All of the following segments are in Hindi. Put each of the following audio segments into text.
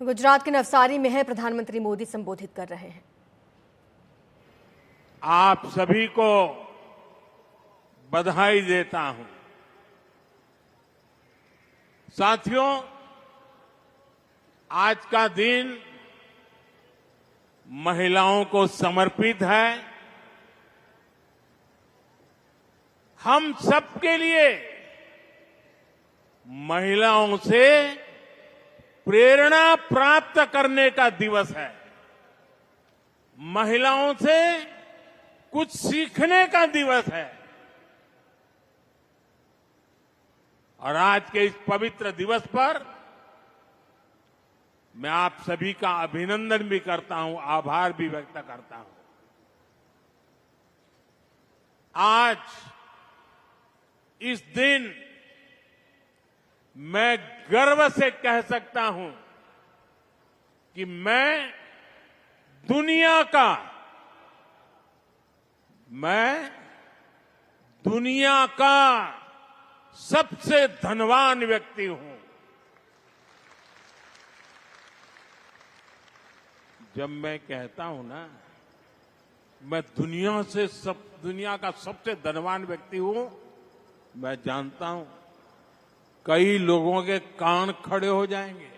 गुजरात के नवसारी में है, प्रधानमंत्री मोदी संबोधित कर रहे हैं। आप सभी को बधाई देता हूं। साथियों, आज का दिन महिलाओं को समर्पित है। हम सबके लिए महिलाओं से प्रेरणा प्राप्त करने का दिवस है। महिलाओं से कुछ सीखने का दिवस है। और आज के इस पवित्र दिवस पर मैं आप सभी का अभिनंदन भी करता हूं, आभार भी व्यक्त करता हूं। आज इस दिन मैं गर्व से कह सकता हूं कि मैं दुनिया का सबसे धनवान व्यक्ति हूं। जब मैं कहता हूं ना, मैं दुनिया का सबसे धनवान व्यक्ति हूं, मैं जानता हूं कई लोगों के कान खड़े हो जाएंगे।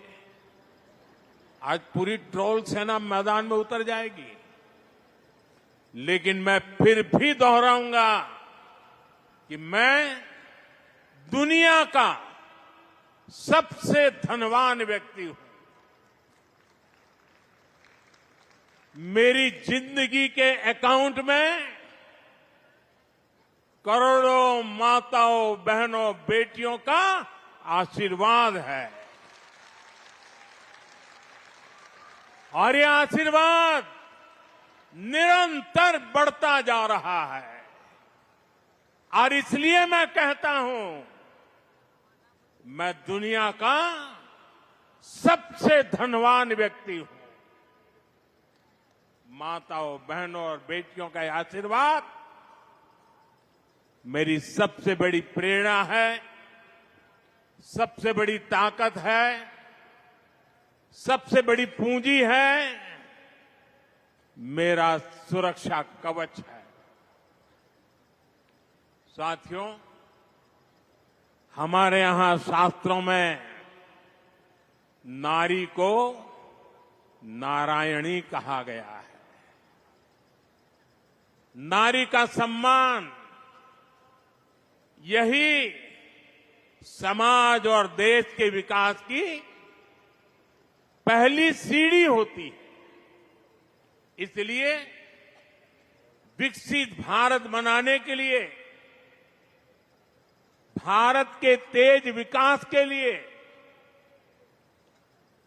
आज पूरी ट्रोल सेना मैदान में उतर जाएगी, लेकिन मैं फिर भी दोहराऊंगा कि मैं दुनिया का सबसे धनवान व्यक्ति हूं। मेरी जिंदगी के अकाउंट में करोड़ों माताओं, बहनों, बेटियों का आशीर्वाद है। और यह आशीर्वाद निरंतर बढ़ता जा रहा है। और इसलिए मैं कहता हूं, मैं दुनिया का सबसे धनवान व्यक्ति हूं। माताओं, बहनों और बेटियों का यह आशीर्वाद मेरी सबसे बड़ी प्रेरणा है, सबसे बड़ी ताकत है, सबसे बड़ी पूंजी है, मेरा सुरक्षा कवच है। साथियों, हमारे यहां शास्त्रों में नारी को नारायणी कहा गया है। नारी का सम्मान यही समाज और देश के विकास की पहली सीढ़ी होती है। इसलिए विकसित भारत बनाने के लिए, भारत के तेज विकास के लिए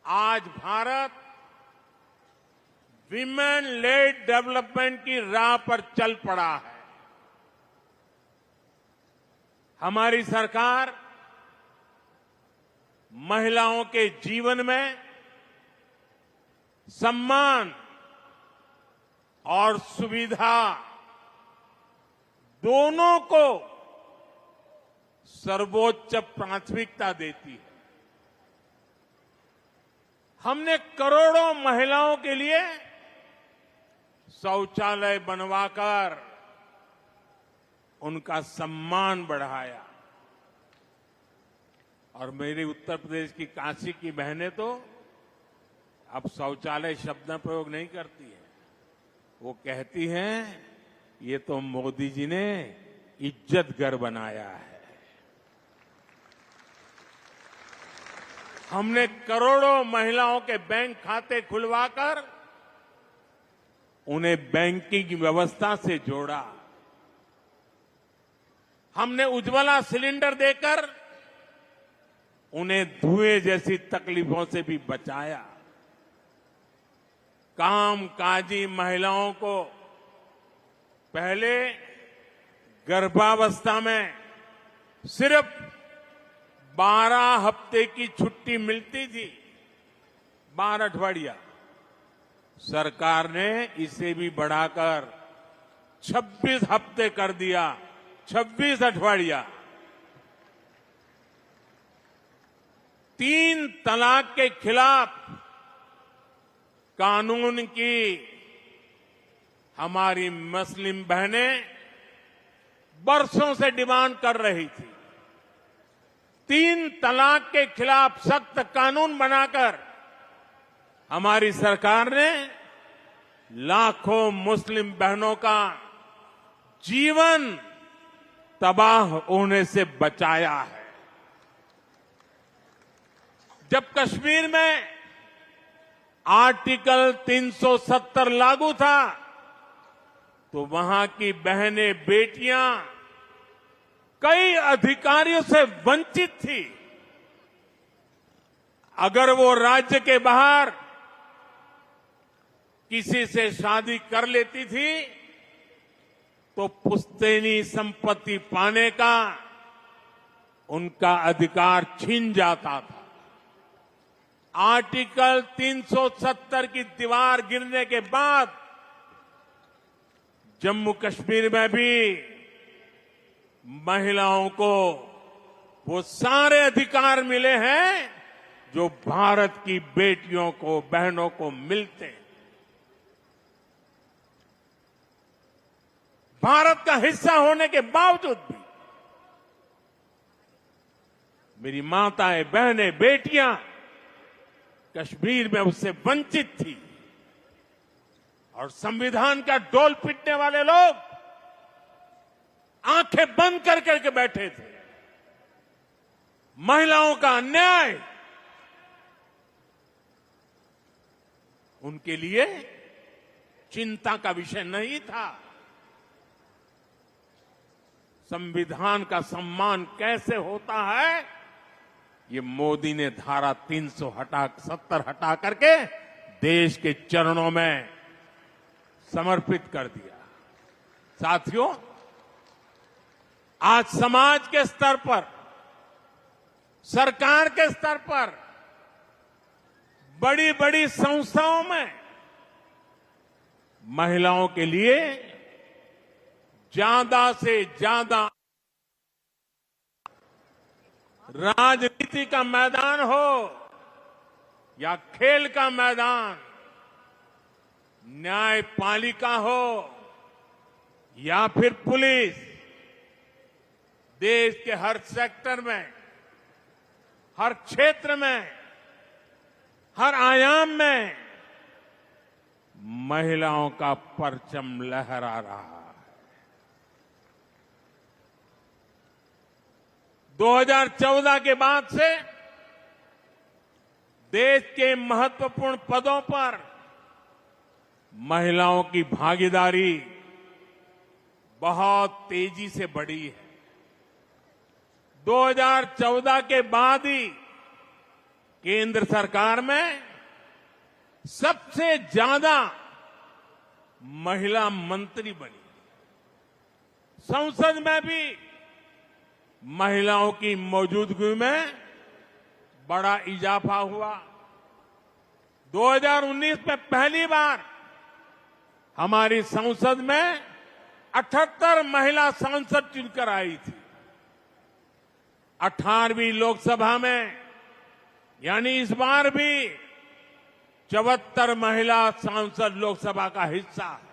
आज भारत विमेन लेड डेवलपमेंट की राह पर चल पड़ा है। हमारी सरकार महिलाओं के जीवन में सम्मान और सुविधा दोनों को सर्वोच्च प्राथमिकता देती है। हमने करोड़ों महिलाओं के लिए शौचालय बनवाकर उनका सम्मान बढ़ाया। और मेरे उत्तर प्रदेश की काशी की बहनें तो अब शौचालय शब्द प्रयोग नहीं करती है। वो कहती हैं, ये तो मोदी जी ने इज्जत घर बनाया है। हमने करोड़ों महिलाओं के बैंक खाते खुलवाकर उन्हें बैंकिंग व्यवस्था से जोड़ा। हमने उज्ज्वला सिलेंडर देकर उन्हें धुएं जैसी तकलीफों से भी बचाया। कामकाजी महिलाओं को पहले गर्भावस्था में सिर्फ 12 हफ्ते की छुट्टी मिलती थी, 12 अठवाडिया। सरकार ने इसे भी बढ़ाकर 26 हफ्ते कर दिया, 26 अठवाडिया। 3 तलाक के खिलाफ कानून की हमारी मुस्लिम बहनें बरसों से डिमांड कर रही थी। 3 तलाक के खिलाफ सख्त कानून बनाकर हमारी सरकार ने लाखों मुस्लिम बहनों का जीवन तबाह होने से बचाया है। जब कश्मीर में आर्टिकल 370 लागू था तो वहां की बहनें बेटियां कई अधिकारियों से वंचित थी। अगर वो राज्य के बाहर किसी से शादी कर लेती थी तो पुश्तैनी संपत्ति पाने का उनका अधिकार छीन जाता था। आर्टिकल 370 की दीवार गिरने के बाद जम्मू कश्मीर में भी महिलाओं को वो सारे अधिकार मिले हैं जो भारत की बेटियों को, बहनों को मिलते हैं। भारत का हिस्सा होने के बावजूद भी मेरी माताएं, बहनें, बेटियां कश्मीर में उससे वंचित थी और संविधान का डोल पीटने वाले लोग आंखें बंद कर करके बैठे थे। महिलाओं का अन्याय उनके लिए चिंता का विषय नहीं था। संविधान का सम्मान कैसे होता है, ये मोदी ने धारा 370 हटा करके देश के चरणों में समर्पित कर दिया। साथियों, आज समाज के स्तर पर, सरकार के स्तर पर, बड़ी बड़ी संस्थाओं में महिलाओं के लिए ज्यादा से ज्यादा राजनीति का मैदान हो या खेल का मैदान, न्यायपालिका हो या फिर पुलिस, देश के हर सेक्टर में, हर क्षेत्र में, हर आयाम में महिलाओं का परचम लहरा रहा है। 2014 के बाद से देश के महत्वपूर्ण पदों पर महिलाओं की भागीदारी बहुत तेजी से बढ़ी है। 2014 के बाद ही केंद्र सरकार में सबसे ज्यादा महिला मंत्री बनी। संसद में भी महिलाओं की मौजूदगी में बड़ा इजाफा हुआ। 2019 में पहली बार हमारी संसद में 78 महिला सांसद चुनकर आई थी। 18वीं लोकसभा में यानी इस बार भी 74 महिला सांसद लोकसभा का हिस्सा है।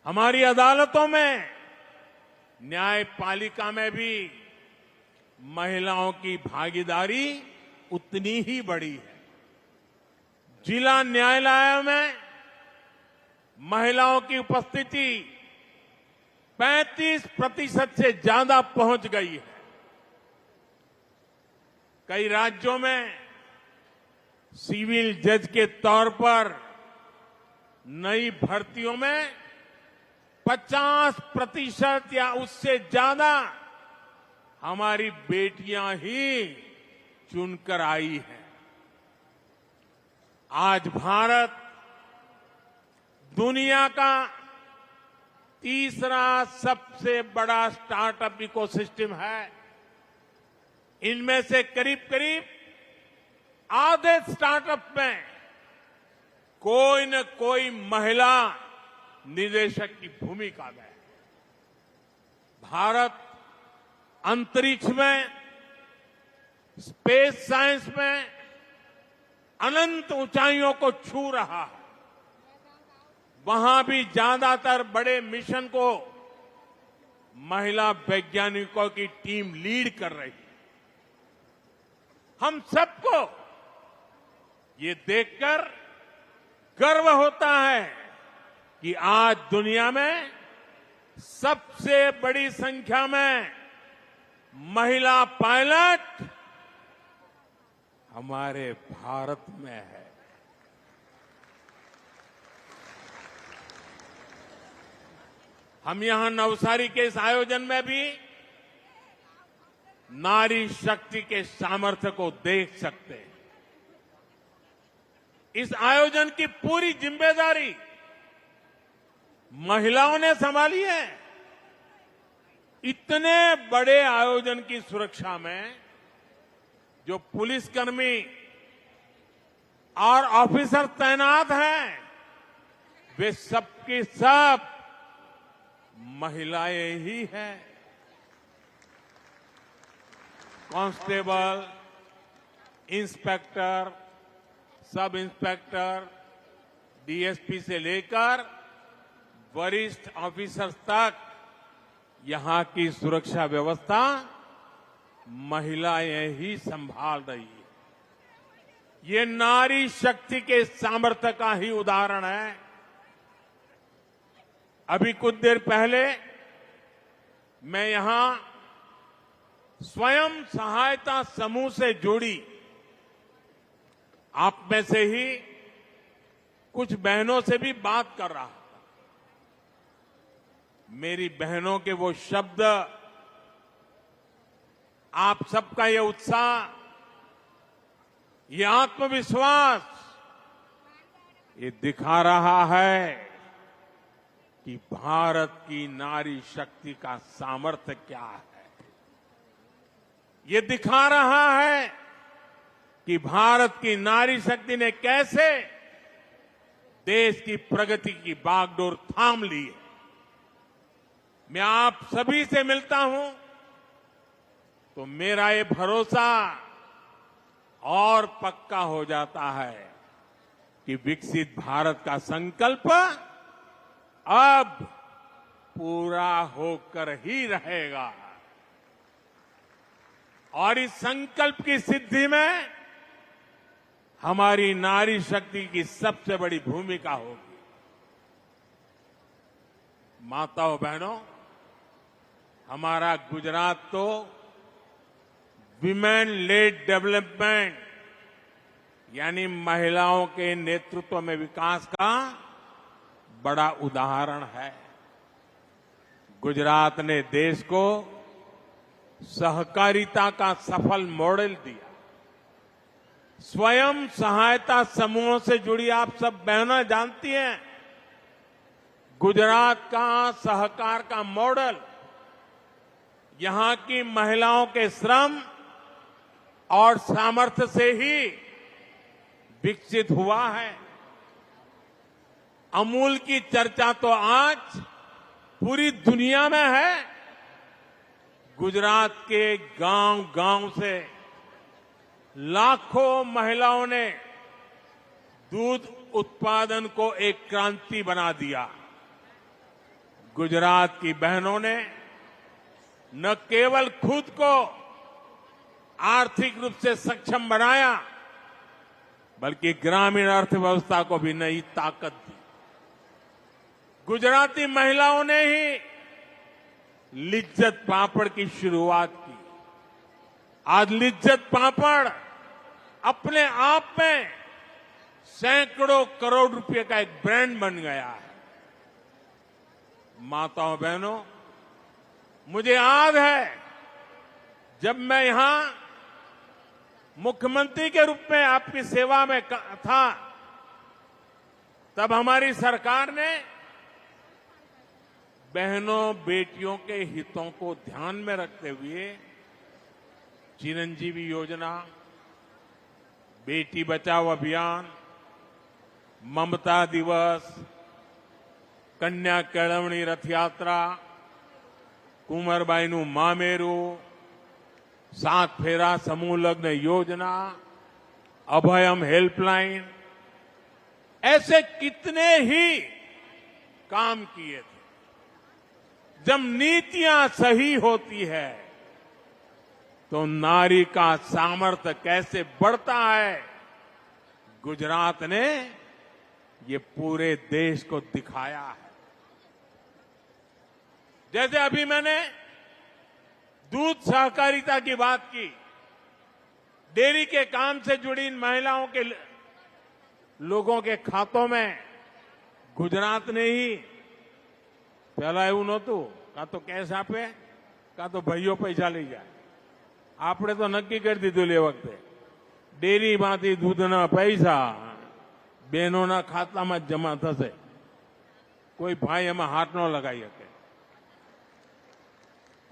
हमारी अदालतों में, न्यायपालिका में भी महिलाओं की भागीदारी उतनी ही बड़ी है। जिला न्यायालयों में महिलाओं की उपस्थिति 35% से ज्यादा पहुंच गई है। कई राज्यों में सिविल जज के तौर पर नई भर्तियों में 50% या उससे ज्यादा हमारी बेटियां ही चुनकर आई हैं। आज भारत दुनिया का तीसरा सबसे बड़ा स्टार्टअप इकोसिस्टम है। इनमें से करीब करीब आधे स्टार्टअप में कोई न कोई महिला निदेशक की भूमिका में। भारत अंतरिक्ष में, स्पेस साइंस में अनंत ऊंचाइयों को छू रहा है, वहां भी ज्यादातर बड़े मिशन को महिला वैज्ञानिकों की टीम लीड कर रही है। हम सबको ये देखकर गर्व होता है कि आज दुनिया में सबसे बड़ी संख्या में महिला पायलट हमारे भारत में है। हम यहां नवसारी के इस आयोजन में भी नारी शक्ति के सामर्थ्य को देख सकते हैं। इस आयोजन की पूरी जिम्मेदारी महिलाओं ने संभाली है। इतने बड़े आयोजन की सुरक्षा में जो पुलिसकर्मी और ऑफिसर तैनात हैं, वे सबके सब महिलाएं ही हैं। Constable, inspector, sub inspector, DSP से लेकर वरिष्ठ ऑफिसर्स तक यहां की सुरक्षा व्यवस्था महिलाएं ही संभाल रही है। ये नारी शक्ति के सामर्थ्य का ही उदाहरण है। अभी कुछ देर पहले मैं यहां स्वयं सहायता समूह से जुड़ी आप में से ही कुछ बहनों से भी बात कर रहा था। मेरी बहनों के वो शब्द, आप सबका ये उत्साह, ये आत्मविश्वास, ये दिखा रहा है कि भारत की नारी शक्ति का सामर्थ्य क्या है। ये दिखा रहा है कि भारत की नारी शक्ति ने कैसे देश की प्रगति की बागडोर थाम ली है। मैं आप सभी से मिलता हूं तो मेरा ये भरोसा और पक्का हो जाता है कि विकसित भारत का संकल्प अब पूरा होकर ही रहेगा और इस संकल्प की सिद्धि में हमारी नारी शक्ति की सबसे बड़ी भूमिका होगी। माताओं बहनों, हमारा गुजरात तो विमेन लेड डेवलपमेंट यानी महिलाओं के नेतृत्व में विकास का बड़ा उदाहरण है। गुजरात ने देश को सहकारिता का सफल मॉडल दिया। स्वयं सहायता समूहों से जुड़ी आप सब बहनें जानती हैं, गुजरात का सहकार का मॉडल यहां की महिलाओं के श्रम और सामर्थ्य से ही विकसित हुआ है। अमूल की चर्चा तो आज पूरी दुनिया में है। गुजरात के गांव-गांव से लाखों महिलाओं ने दूध उत्पादन को एक क्रांति बना दिया। गुजरात की बहनों ने न केवल खुद को आर्थिक रूप से सक्षम बनाया, बल्कि ग्रामीण अर्थव्यवस्था को भी नई ताकत दी। गुजराती महिलाओं ने ही लिज्जत पापड़ की शुरुआत की। आज लिज्जत पापड़ अपने आप में सैकड़ों करोड़ रुपए का एक ब्रांड बन गया है। माताओं बहनों, मुझे याद है जब मैं यहां मुख्यमंत्री के रूप में आपकी सेवा में था, तब हमारी सरकार ने बहनों बेटियों के हितों को ध्यान में रखते हुए चिरंजीवी योजना, बेटी बचाओ अभियान, ममता दिवस, कन्या केळवणी रथ यात्रा, कुंवरबाईનું मामेरू, 7 फेरा समूह लग्न योजना अभयम हेल्पलाइन, ऐसे कितने ही काम किए थे। जब नीतियां सही होती है तो नारी का सामर्थ्य कैसे बढ़ता है, गुजरात ने ये पूरे देश को दिखाया है। जैसे अभी मैंने दूध सहकारिता की बात की, डेयरी के काम से जुड़ी इन महिलाओं के लोगों के खातों में गुजरात ने ही पहला એવું નહોતું, કાં તો કેશ આપે કાં તો ભાઈઓ પૈસા લઈ જાય। આપણે તો નક્કી કરી દીધું એ વખતે ડેરીમાંથી દૂધના પૈસા બહેનોના ખાતામાં જ જમા થશે, કોઈ ભાઈ એમાં હાથ ન લગાવી શકે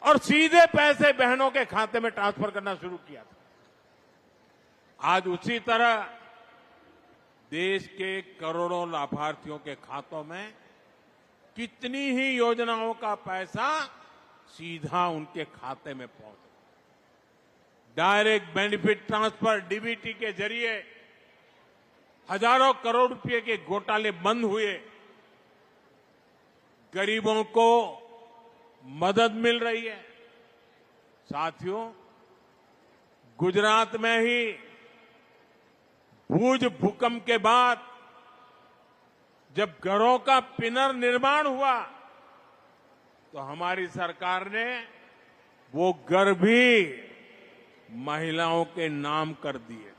और सीधे पैसे बहनों के खाते में ट्रांसफर करना शुरू किया था। आज उसी तरह देश के करोड़ों लाभार्थियों के खातों में कितनी ही योजनाओं का पैसा सीधा उनके खाते में पहुंचा। डायरेक्ट बेनिफिट ट्रांसफर डीबीटी के जरिए हजारों करोड़ रुपए के घोटाले बंद हुए, गरीबों को मदद मिल रही है। साथियों, गुजरात में ही भूज भूकंप के बाद जब घरों का पुनर्निर्माण हुआ तो हमारी सरकार ने वो घर भी महिलाओं के नाम कर दिए।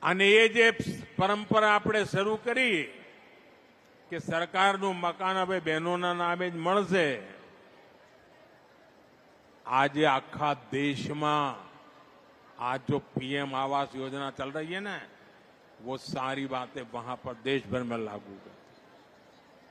અને એ જે પરંપરા આપણે શરૂ કરી કે સરકારનું મકાન હવે બહેનોના નામે જ મળશે, આજે આખા દેશમાં आज जो पीएम आवास योजना चल रही है ना, वो सारी बातें वहां पर देश भर में लागू है।